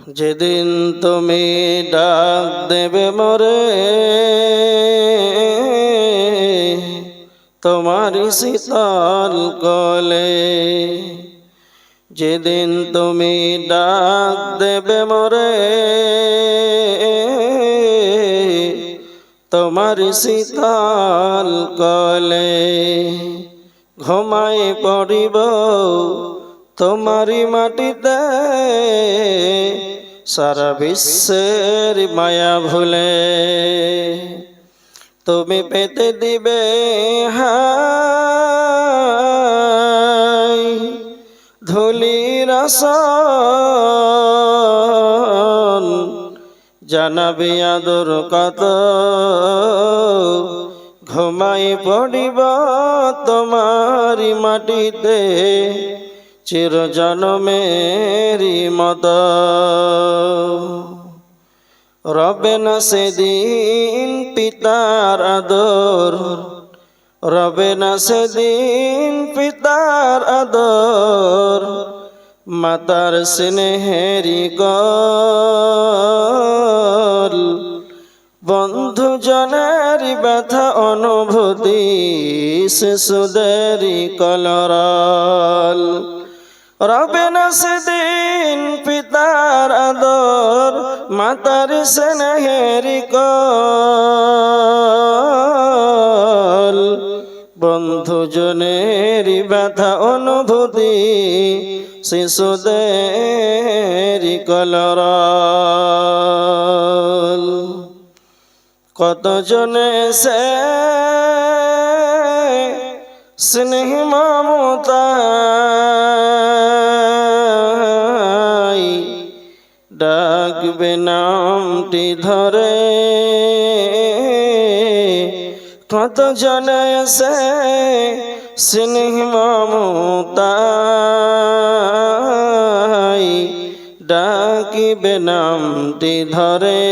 যেদিন তুমি ডাক দেবে মোরে তোমার শীতল কোলে, যেদিন তুমি ডাক দেবে মোরে তোমার শীতল কোলে, ঘুমাই পড়িব তোমারি মাটিতে সারা বিশ্বের মায়া ভুলে। তুমি পেতে দিবে হাই ধুলির আসন, জানাবি আদর কত ঘুমাই পড়িব তোমারি মাটিতে চির জনমেরি মত। রবে না সেদিন পিতার আদর, রবে না সেদিন পিতার আদর, মাতার স্নেহেরি গল, বন্ধু জনের ব্যথা অনুভূতি শিশুদেরই কলরল। রবে না সেদিন পিতার আদর, মাতার স্নেহেরি কল, বন্ধু জনেরই ব্যথা অনুভূতি শিশুদেরই কলরল। কত জনে সে স্নেহ মমতায় ডাকবে নামটি ধরে, কত জনে সে স্নেহ মমতায় ডাকিবে নামটি ধরে,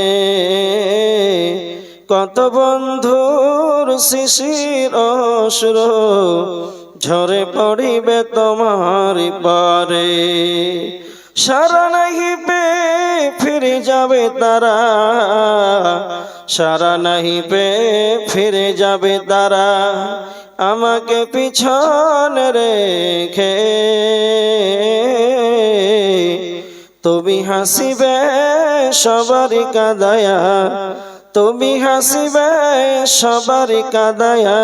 কত বন্ধুর শিশির অশ্রু ঝরে পড়িবে তোমার পারে। সারা নাহি পে ফিরে যাবে তারা, সারা নাহি পে ফিরে যাবে তারা, আমাকে পিছনে রেখে। তুমি হাসিবে সবারই কাঁদায়া, তুমি হাসিবে সবারই কাঁদায়া,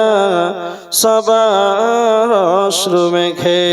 সবার অশ্রু মেখে।